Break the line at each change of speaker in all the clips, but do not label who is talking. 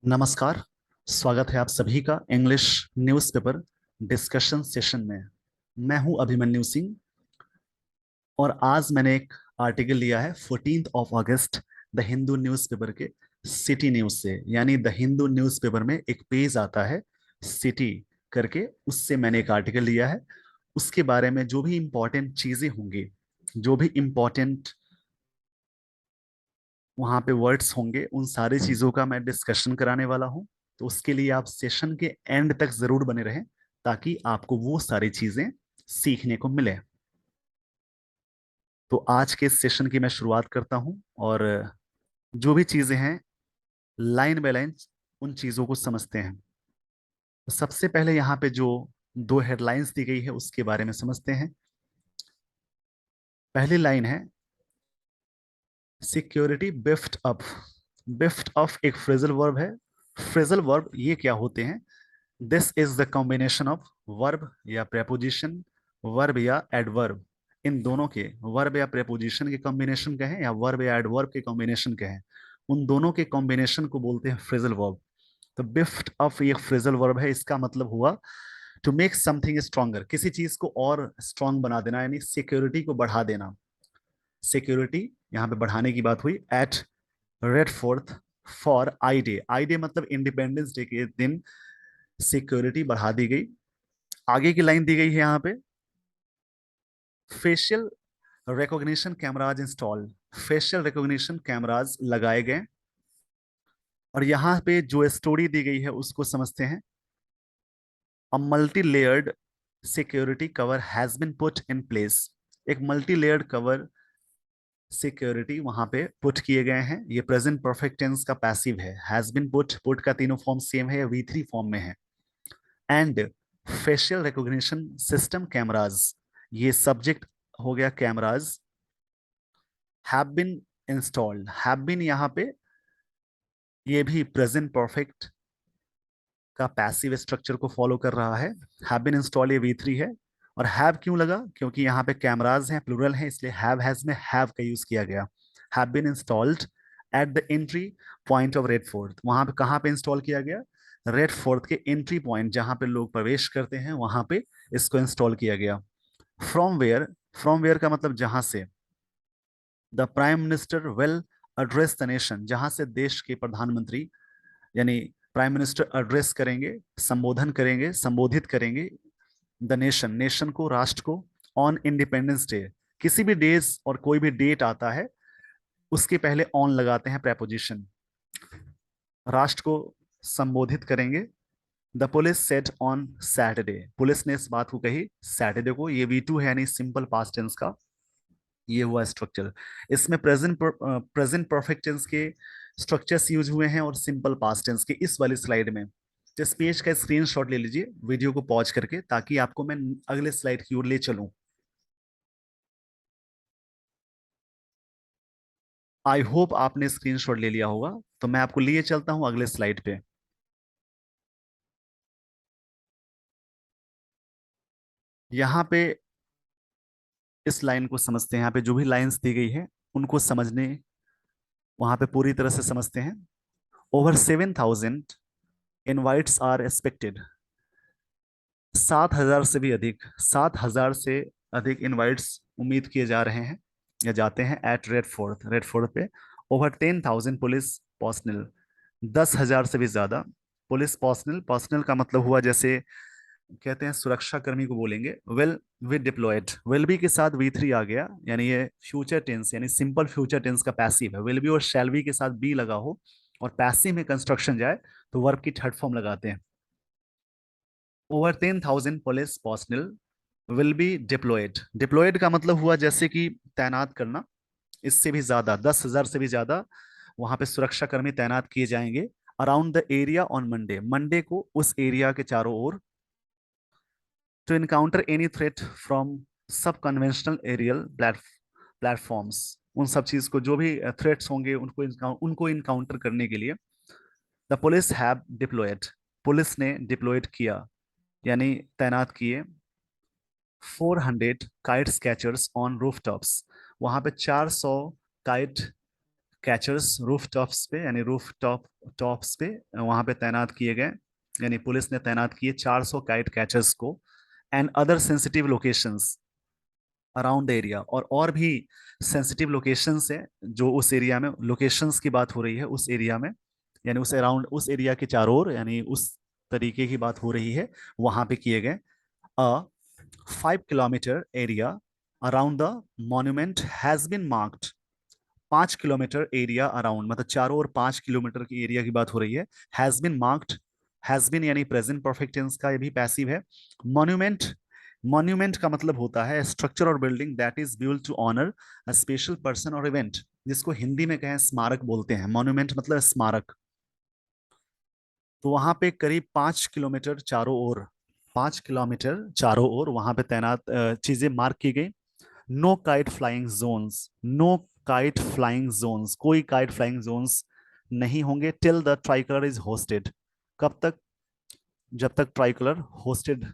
नमस्कार। स्वागत है आप सभी का इंग्लिश न्यूज़पेपर डिस्कशन सेशन में। मैं हूं अभिमन्यु सिंह और आज मैंने एक आर्टिकल लिया है 14 अगस्त द हिंदू न्यूज़पेपर के सिटी न्यूज़ से। यानी द हिंदू न्यूज़पेपर में एक पेज आता है सिटी करके, उससे मैंने एक आर्टिकल लिया है। उसके बारे में जो भी इंपॉर्टेंट चीज़ें होंगी, जो भी इंपॉर्टेंट वहां पे वर्ड्स होंगे, उन सारी चीजों का मैं डिस्कशन कराने वाला हूं। तो उसके लिए आप सेशन के एंड तक जरूर बने रहें ताकि आपको वो सारी चीजें सीखने को मिले। तो आज के सेशन की मैं शुरुआत करता हूं और जो भी चीजें हैं लाइन बाय लाइन उन चीजों को समझते हैं। तो सबसे पहले यहाँ पे जो दो हेडलाइंस दी गई है उसके बारे में समझते हैं। पहली लाइन है सिक्योरिटी बिफ्ट अप। बिफ्ट अप एक फ्रेजल वर्ब है। फ्रेजल वर्ब ये क्या होते हैं? This is the combination of verb या प्रेपोजिशन, वर्ब या एडवर्ब, इन दोनों के वर्ब या प्रेपोजिशन के कॉम्बिनेशन कहें या वर्ब या एडवर्ब के कॉम्बिनेशन कहें, उन दोनों के कॉम्बिनेशन को बोलते हैं फ्रेजल वर्ब। तो बिफ्ट अप ये फ्रेजल वर्ब है। इसका मतलब हुआ टू मेक समथिंग स्ट्रॉन्गर, किसी चीज को और स्ट्रांग बना देना, यानी सिक्योरिटी को बढ़ा देना। सिक्योरिटी यहाँ पे बढ़ाने की बात हुई। At Red Fort for I Day, I Day मतलब इंडिपेंडेंस डे के दिन सिक्योरिटी बढ़ा दी गई। आगे की लाइन दी गई है यहाँ पे facial recognition cameras install. Facial recognition cameras लगाए गए। और यहाँ पे जो स्टोरी दी गई है उसको समझते हैं। A multi layered security cover has been put in place. एक मल्टी लेयर्ड कवर सिक्योरिटी वहां पे पुट किए गए हैं। ये प्रेजेंट परफेक्ट टेंस का पैसिव है। हैज बिन पुट, पुट का तीनों फॉर्म सेम है या V3 फॉर्म में है। And facial recognition system cameras, ये सब्जेक्ट हो गया cameras. Have been installed, have been यहाँ पे ये भी प्रेजेंट परफेक्ट का पैसिव स्ट्रक्चर को फॉलो कर रहा है। हैव बीन इंस्टॉल ये V3 है। और हैव क्यों लगा? क्योंकि यहाँ पे कैमराज हैं, प्लूरल है, इसलिए हैव हैज में हैव का यूज किया गया। Have been installed at the entry point of Red Fort. वहां पे कहाँ पे इंस्टॉल किया गया? रेड फोर्ट के एंट्री पॉइंट जहां पे लोग प्रवेश करते हैं वहां पे इसको इंस्टॉल किया गया। फ्रॉम वेयर, फ्रॉम वेयर का मतलब जहां से। The prime minister will address the nation, जहां से देश के प्रधानमंत्री यानी प्राइम मिनिस्टर एड्रेस करेंगे, संबोधन करेंगे, संबोधित करेंगे द नेशन, नेशन को, राष्ट्र को, ऑन इंडिपेंडेंस डे। किसी भी डेज और कोई भी डेट आता है उसके पहले ऑन लगाते हैं प्रेपोजिशन। राष्ट्र को संबोधित करेंगे। The police set on Saturday, police ने इस बात को कही सैटरडे को। ये V2 है यानी सिंपल पास्ट टेंस का ये हुआ स्ट्रक्चर। इसमें प्रेजेंट परफेक्ट टेंस के स्ट्रक्चर्स यूज हुए हैं और सिंपल पास्ट टेंस के इस वाली स्लाइड में। तो इस पेज का स्क्रीनशॉट ले लीजिए वीडियो को पॉज करके, ताकि आपको मैं अगले स्लाइड की ओर ले चलूं। आई होप आपने स्क्रीनशॉट ले लिया होगा। तो मैं आपको लिए चलता हूं अगले स्लाइड पे। यहाँ पे इस लाइन को समझते हैं। यहाँ पे जो भी लाइंस दी गई है उनको समझने, वहां पे पूरी तरह से समझते हैं। Over 7,000 invites are expected. 7,000 से भी अधिक, 7,000 से अधिक इनवाइट्स उम्मीद किए जा रहे हैं या जाते हैं at Red Fort, Red Fort पे। ओवर 10,000 पुलिस पर्सनल, 10,000 से भी ज्यादा पुलिस पर्सनल। पर्सनल का मतलब हुआ जैसे कहते हैं सुरक्षा कर्मी को बोलेंगे well with deployed. Will be के साथ V3 आ गया, यानी ये फ्यूचर टेंस यानी सिंपल फ्यूचर टेंस का पैसिव है। विल बी और शैल बी के साथ बी लगा हो और पैसिव में कंस्ट्रक्शन जाए तो वर्ब की थर्ड फॉर्म लगाते हैं। Over 10,000 police personnel will be deployed. Deployed का मतलब हुआ जैसे कि तैनात करना। इससे भी ज्यादा, 10,000 से भी ज्यादा वहां पे सुरक्षा कर्मी तैनात किए जाएंगे around the area on Monday, Monday को उस एरिया के चारों ओर। To encounter any threat from sub conventional aerial platforms, उन सब चीज को जो भी थ्रेट्स होंगे उनको इनकाउंटर करने के लिए the police have deployed, police ने डिप्लॉयड किया यानी तैनात किए 400 काइट कैचर्स ऑन रूफटॉप्स। वहां पे 400 काइट कैचर्स रूफ टॉप्स पे, यानी रूफ टॉप्स पे वहां पे तैनात किए गए, यानी पुलिस ने तैनात किए 400 काइट कैचर्स को, and other sensitive locations around the area, और भी सेंसिटिव लोकेशंस है जो उस एरिया में, लोकेशंस की बात हो रही है उस एरिया में, यानी उस अराउंड, उस एरिया के चारों ओर, यानी उस तरीके की बात हो रही है, वहां पे किए गए। A 5 kilometre area around the monument has been marked, 5 kilometre area around, मतलब चारों ओर 5 किलोमीटर की एरिया की बात हो रही है। Has been marked, has been यानी प्रेजेंट परफेक्ट टेंस का, ये भी पैसिव है। मॉन्यूमेंट, मॉन्यूमेंट का मतलब होता है स्ट्रक्चर और building that is built to honour a special person और इवेंट, जिसको हिंदी में कहें स्मारक बोलते हैं। मॉन्यूमेंट मतलब स्मारक। तो वहां पे करीब 5 किलोमीटर चारों ओर, 5 किलोमीटर चारों ओर वहां पे तैनात चीजें मार्क की गई। No kite flying zones, no kite flying zones, कोई काइट फ्लाइंग जोन्स नहीं होंगे till the tricolour is hoisted. कब तक? जब तक ट्राई कलर होस्टेड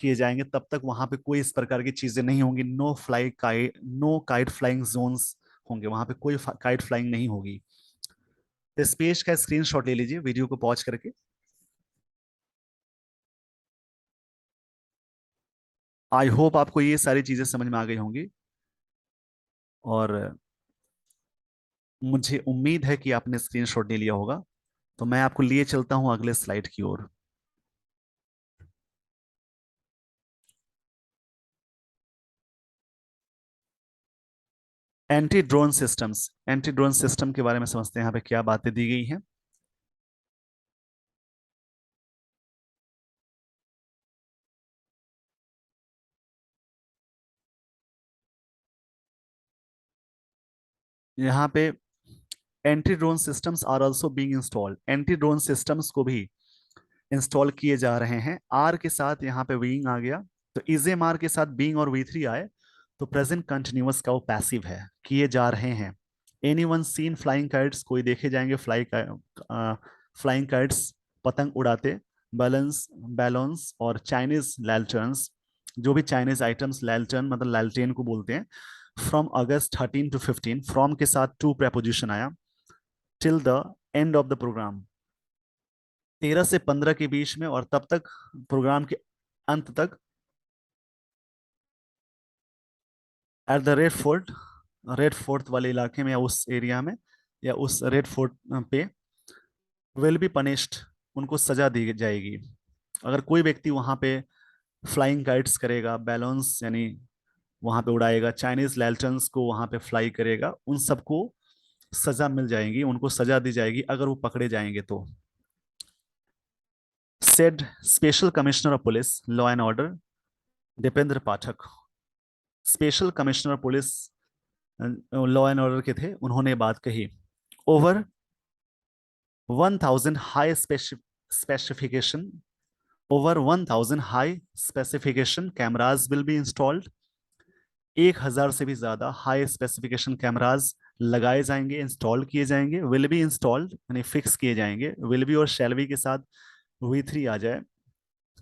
किए जाएंगे तब तक वहां पे कोई इस प्रकार की चीजें नहीं होंगी। नो काइट फ्लाइंग जोन्स होंगे, वहां पे कोई काइट फ्लाइंग नहीं होगी। तो इस पेज का स्क्रीनशॉट ले लीजिए वीडियो को पॉज करके। आई होप आपको ये सारी चीजें समझ में आ गई होंगी, और मुझे उम्मीद है कि आपने स्क्रीनशॉट ले लिया होगा। तो मैं आपको लिए चलता हूं अगले स्लाइड की ओर। Anti drone systems, anti drone system के बारे में समझते हैं, यहाँ पे क्या बातें दी गई हैं। यहाँ पे anti drone systems are also being installed, anti drone systems को भी इंस्टॉल किए जा रहे हैं। आर के साथ यहाँ पे बीइंग आ गया, तो इजेम आर के साथ बीइंग और V3 आए, तो प्रेजेंट कंटिन्यूअस का वो पैसिव है, किए जा रहे हैं। Anyone seen flying kites, कोई देखे जाएंगे फ्लाइंग काइट्स, पतंग उड़ाते। बैलेंस बैलोन्स और चाइनीज लैल्टर्न्स, जो भी चाइनीज आइटम्स, लैल्टर्न मतलब लैल्टेन को बोलते हैं। फ्रॉम अगस्त 13 to 15, फ्रॉम के साथ टू preposition आया। Till the end of the programme, 13 से 15 के बीच में, और तब तक, प्रोग्राम के अंत तक। At the red fort, red fort वाले इलाके में, या उस एरिया में, या उस रेड फोर्ट पे, विल बी पनिश्ड, उनको सजा दी जाएगी। अगर कोई व्यक्ति वहां पे फ्लाइंग काइट्स करेगा, बैलून्स यानी वहां पे उड़ाएगा, चाइनीज लैल्टन्स को वहां पे फ्लाई करेगा, उन सबको सजा मिल जाएगी, उनको सजा दी जाएगी अगर वो पकड़े जाएंगे तो। Said special commissioner of police law and order Dipendra Pathak, special commissioner police law and order के थे, उन्होंने बात कही। Over 1000 high specification, over 1000 high specification cameras will be installed, 1000 से भी ज्यादा हाई स्पेसिफिकेशन कैमराज लगाए जाएंगे, इंस्टॉल किए जाएंगे। विल बी इंस्टॉल्ड यानी फिक्स किए जाएंगे, विल बी और शैल बी के साथ V3 आ जाए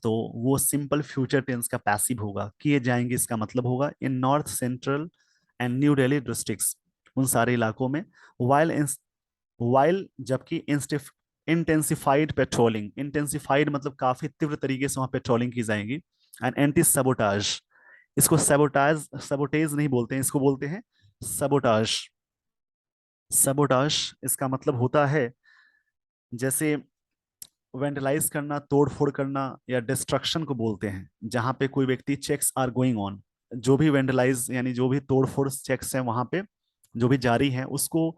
तो वो सिंपल फ्यूचर टेंस का पैसिव होगा। किए जाएंगे इसका मतलब होगा in north central and new Delhi districts, उन सारे इलाकों में। वाइल वाइल जबकि इंटेंसिफाइड पेट्रोलिंग, इंटेंसिफाइड मतलब काफी तीव्र तरीके से वहां पेट्रोलिंग की जाएगी। एंड एंटी सबोटाज, इसको सबोटाज सबोटेज नहीं बोलते हैं, इसको बोलते हैं सबोटाज। सबोटाज इसका मतलब होता है जैसे वेंडलाइज करना, तोड़ फोड़ करना, या डिस्ट्रक्शन को बोलते हैं। जहां पे कोई व्यक्ति चेक्स आर गोइंग ऑन, जो भी वेंडलाइज यानी जो भी तोड़ फोड़ चेक्स है वहां पे जो भी जारी है, उसको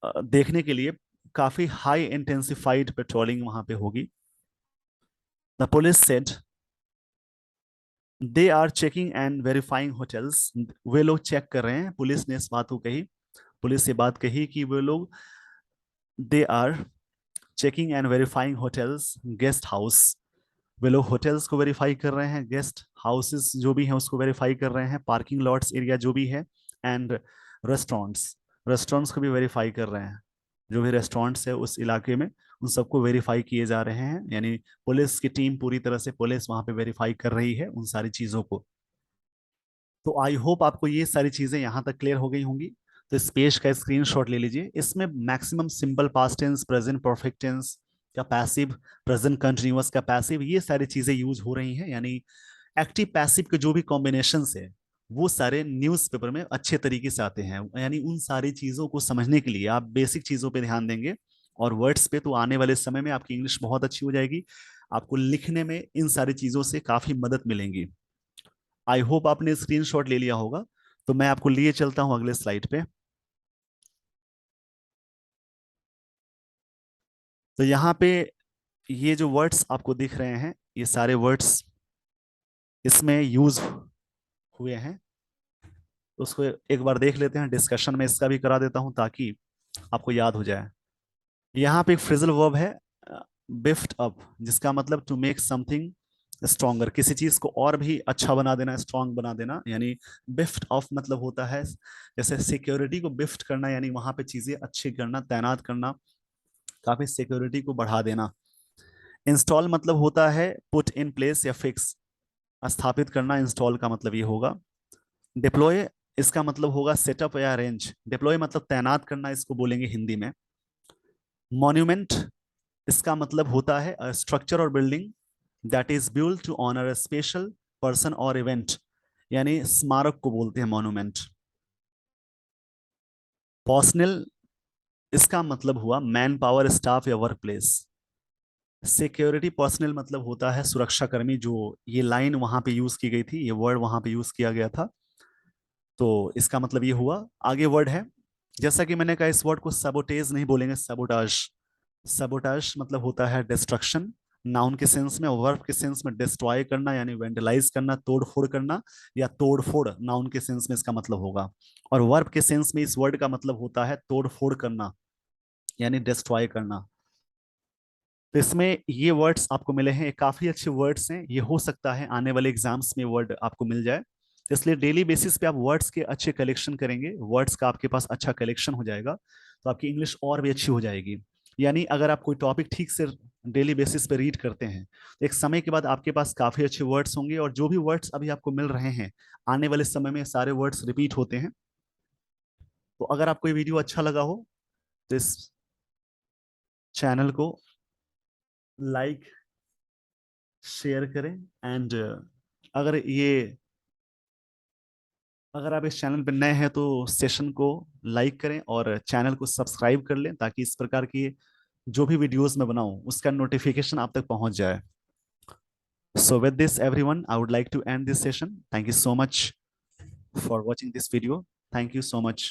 देखने के लिए काफी हाई इंटेंसिफाइड पेट्रोलिंग वहां पे होगी। The police said they are checking and verifying hotels, वे लोग चेक कर रहे हैं, पुलिस ने इस बात को कही, पुलिस से बात कही कि वे लोग they are checking and verifying hotels guest house, वे लोग होटल्स को वेरीफाई कर रहे हैं, गेस्ट हाउसेस जो भी हैं उसको वेरीफाई कर रहे हैं, पार्किंग लॉट्स एरिया जो भी है, एंड रेस्टोरेंट्स, रेस्टोरेंट्स को भी वेरीफाई कर रहे हैं। जो भी रेस्टोरेंट्स है उस इलाके में उन सबको वेरीफाई किए जा रहे हैं, यानी पुलिस की टीम पूरी तरह से, पुलिस वहां पे वेरीफाई कर रही है उन सारी चीजों को। तो आई होप आपको ये सारी चीजें यहाँ तक क्लियर हो गई होंगी। तो इस पेज का स्क्रीनशॉट ले लीजिए। इसमें maximum simple past tense, present perfect tense का पैसिव, प्रेजेंट कंटिन्यूअस का पैसिव, ये सारी चीजें यूज हो रही हैं। यानी एक्टिव पैसिव के जो भी कॉम्बिनेशन है वो सारे न्यूज़पेपर में अच्छे तरीके से आते हैं। यानी उन सारी चीजों को समझने के लिए आप बेसिक चीजों पे ध्यान देंगे और वर्ड्स पे, तो आने वाले समय में आपकी इंग्लिश बहुत अच्छी हो जाएगी। आपको लिखने में इन सारी चीजों से काफी मदद मिलेंगी। आई होप आपने स्क्रीनशॉट ले लिया होगा। तो मैं आपको लिए चलता हूं अगले स्लाइड पे। तो यहाँ पे ये जो वर्ड्स आपको दिख रहे हैं, ये सारे वर्ड्स इसमें यूज हुए हैं। तो उसको एक बार देख लेते हैं, डिस्कशन में इसका भी करा देता हूं ताकि आपको याद हो जाए। यहाँ पे एक फ्रेजल वर्ब है, बिफ्ट अप, जिसका मतलब टू मेक समथिंग स्ट्रॉन्गर, किसी चीज को और भी अच्छा बना देना, स्ट्रांग बना देना। यानी बिफ्ट ऑफ मतलब होता है जैसे सिक्योरिटी को बिफ्ट करना, यानी वहां पे चीजें अच्छी करना, तैनात करना, काफी सिक्योरिटी को बढ़ा देना। इंस्टॉल मतलब होता है पुट इन प्लेस या फिक्स, स्थापित करना। इंस्टॉल का मतलब ये होगा। डिप्लॉय, इसका मतलब होगा सेटअप या अरेंज। डिप्लॉय मतलब तैनात करना, इसको बोलेंगे हिंदी में। मॉन्यूमेंट, इसका मतलब होता है स्ट्रक्चर और building that is build to honour a special person और इवेंट, यानी स्मारक को बोलते हैं मॉन्यूमेंट। पर्सनल, इसका मतलब हुआ मैन पावर, स्टाफ या वर्क प्लेस। सिक्योरिटी पर्सनल मतलब होता है सुरक्षा कर्मी, जो ये लाइन वहां पे यूज की गई थी, ये वर्ड वहां पे यूज किया गया था। तो इसका मतलब ये हुआ। आगे वर्ड है, जैसा कि मैंने कहा, इस वर्ड को सबोटेज नहीं बोलेंगे, सबोटाज। सबोटाज मतलब होता है डिस्ट्रक्शन, नाउन के सेंस में। वर्ब के सेंस में डिस्ट्रॉय करना, यानी वेंडलाइज करना, तोड़ फोड़ करना, या तोड़ फोड़ नाउन के सेंस में इसका मतलब होगा। और वर्ब के सेंस में इस वर्ड का मतलब होता है तोड़ फोड़ करना, यानी डिस्ट्रॉय करना। तो इसमें ये वर्ड्स आपको मिले हैं, ये काफी अच्छे वर्ड्स हैं। ये हो सकता है आने वाले एग्जाम्स में वर्ड आपको मिल जाए, इसलिए डेली बेसिस पे आप वर्ड्स के अच्छे कलेक्शन करेंगे, वर्ड्स का आपके पास अच्छा कलेक्शन हो जाएगा, तो आपकी इंग्लिश और भी अच्छी हो जाएगी। यानी अगर आप कोई टॉपिक ठीक से डेली बेसिस पे रीड करते हैं, तो एक समय के बाद आपके पास काफी अच्छे वर्ड्स होंगे, और जो भी वर्ड्स अभी आपको मिल रहे हैं आने वाले समय में सारे वर्ड्स रिपीट होते हैं। तो अगर आपको ये वीडियो अच्छा लगा हो तो इस चैनल को लाइक शेयर करें। एंड अगर ये अगर आप इस चैनल पर नए हैं तो सेशन को लाइक करें और चैनल को सब्सक्राइब कर लें, ताकि इस प्रकार की जो भी वीडियोस मैं बनाऊं उसका नोटिफिकेशन आप तक पहुंच जाए। So with this everyone, I would like to end this session. Thank you so much for watching this video. Thank you so much.